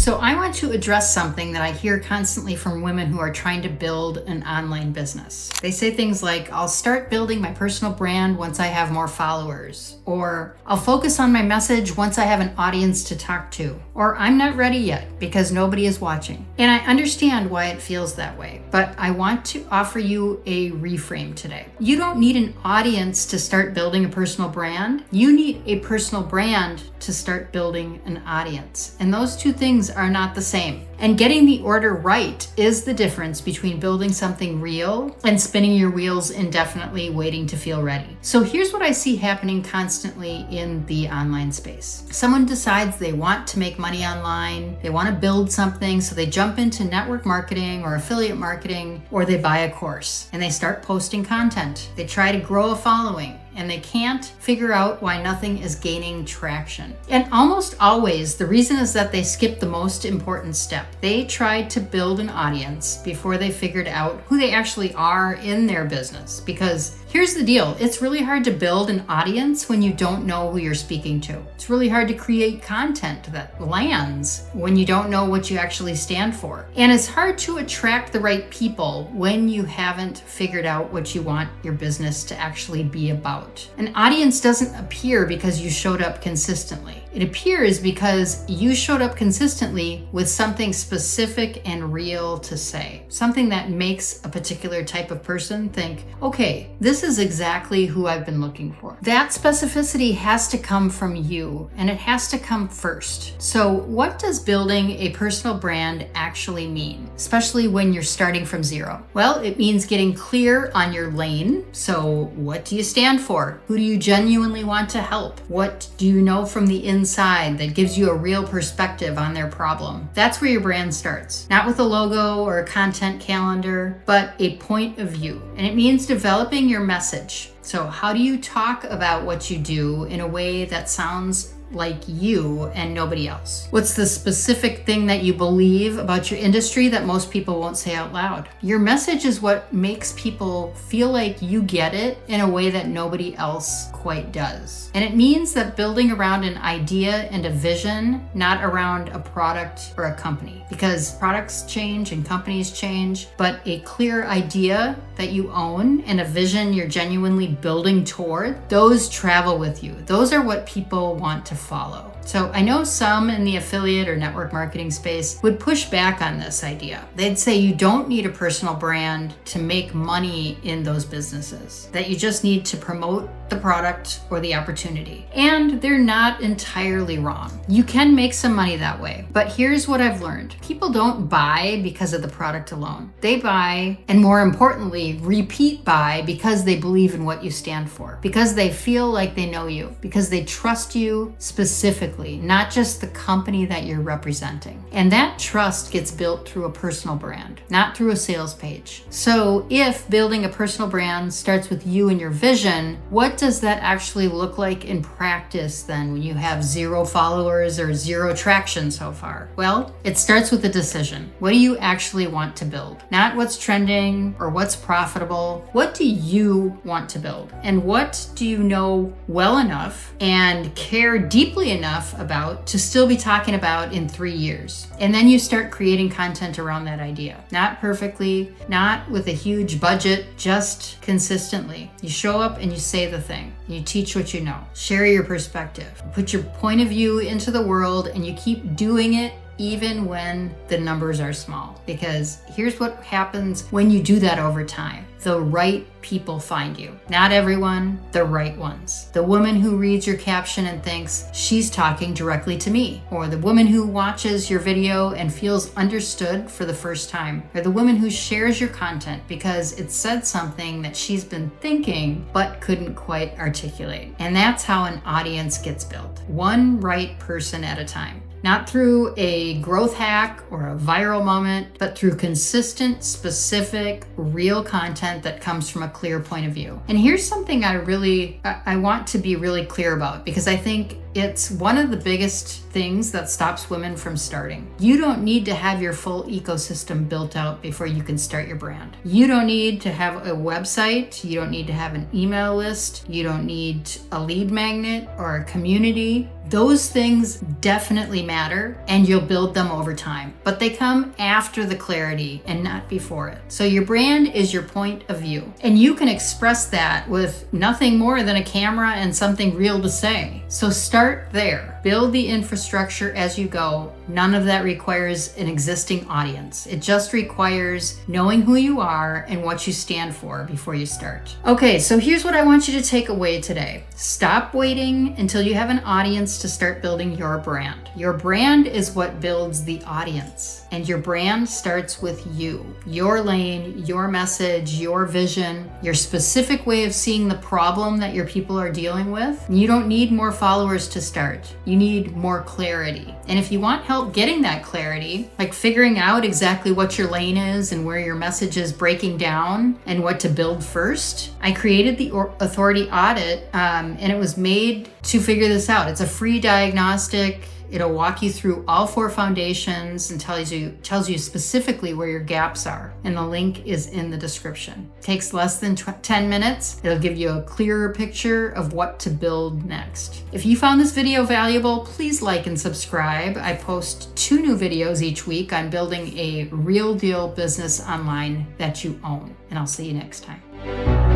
So I want to address something that I hear constantly from women who are trying to build an online business. They say things like, I'll start building my personal brand once I have more followers, or I'll focus on my message once I have an audience to talk to, or I'm not ready yet because nobody is watching. And I understand why it feels that way, but I want to offer you a reframe today. You don't need an audience to start building a personal brand. You need a personal brand to start building an audience. And those two things are not the same. And getting the order right is the difference between building something real and spinning your wheels indefinitely waiting to feel ready. So here's what I see happening constantly in the online space. Someone decides they want to make money online, they want to build something, so they jump into network marketing or affiliate marketing, or they buy a course and they start posting content. They try to grow a following, and they can't figure out why nothing is gaining traction. And almost always, the reason is that they skipped the most important step. They tried to build an audience before they figured out who they actually are in their business. Because here's the deal, it's really hard to build an audience when you don't know who you're speaking to. It's really hard to create content that lands when you don't know what you actually stand for. And it's hard to attract the right people when you haven't figured out what you want your business to actually be about. An audience doesn't appear because you showed up consistently. It appears because you showed up consistently with something specific and real to say. Something that makes a particular type of person think, okay, this is exactly who I've been looking for. That specificity has to come from you, and it has to come first. So what does building a personal brand actually mean, especially when you're starting from zero? Well, it means getting clear on your lane. So what do you stand for? Who do you genuinely want to help? What do you know from the inside that gives you a real perspective on their problem? That's where your brand starts. Not with a logo or a content calendar, but a point of view. And it means developing your message. So how do you talk about what you do in a way that sounds like you and nobody else? What's the specific thing that you believe about your industry that most people won't say out loud? Your message is what makes people feel like you get it in a way that nobody else quite does. And it means that building around an idea and a vision, not around a product or a company, because products change and companies change, but a clear idea that you own and a vision you're genuinely building toward, those travel with you. Those are what people want to follow. So I know some in the affiliate or network marketing space would push back on this idea. They'd say you don't need a personal brand to make money in those businesses, that you just need to promote the product or the opportunity. And they're not entirely wrong. You can make some money that way. But here's what I've learned. People don't buy because of the product alone. They buy, and more importantly, repeat buy because they believe in what you stand for, because they feel like they know you, because they trust you specifically, not just the company that you're representing. And that trust gets built through a personal brand, not through a sales page. So if building a personal brand starts with you and your vision, what does that actually look like in practice then when you have 0 followers or 0 traction so far? Well, it starts with a decision. What do you actually want to build? Not what's trending or what's profitable. What do you want to build? And what do you know well enough and care deeply enough about to still be talking about in 3 years? And then you start creating content around that idea. Not perfectly, not with a huge budget, just consistently. You show up and you say the thing. You teach what you know. Share your perspective. Put your point of view into the world, and you keep doing it even when the numbers are small. Because here's what happens when you do that over time. The right people find you. Not everyone, the right ones. The woman who reads your caption and thinks, she's talking directly to me. Or the woman who watches your video and feels understood for the first time. Or the woman who shares your content because it said something that she's been thinking but couldn't quite articulate. And that's how an audience gets built. One right person at a time. Not through a growth hack or a viral moment, but through consistent, specific, real content that comes from a clear point of view. And here's something I want to be really clear about, because I think It's one of the biggest things that stops women from starting. You don't need to have your full ecosystem built out before you can start your brand. You don't need to have a website. You don't need to have an email list. You don't need a lead magnet or a community. Those things definitely matter, and you'll build them over time, but they come after the clarity and not before it. So your brand is your point of view, and you can express that with nothing more than a camera and something real to say. So start there. Build the infrastructure as you go. None of that requires an existing audience. It just requires knowing who you are and what you stand for before you start. Okay, so here's what I want you to take away today. Stop waiting until you have an audience to start building your brand. Your brand is what builds the audience, and your brand starts with you. Your lane, your message, your vision, your specific way of seeing the problem that your people are dealing with. You don't need more followers to start. You need more clarity. And if you want help getting that clarity, like figuring out exactly what your lane is and where your message is breaking down and what to build first, I created the Authority Audit, and it was made to figure this out. It's a free diagnostic. It'll walk you through all 4 foundations and tells you specifically where your gaps are. And the link is in the description. It takes less than 10 minutes. It'll give you a clearer picture of what to build next. If you found this video valuable, please like and subscribe. I post 2 new videos each week on building a real deal business online that you own. And I'll see you next time.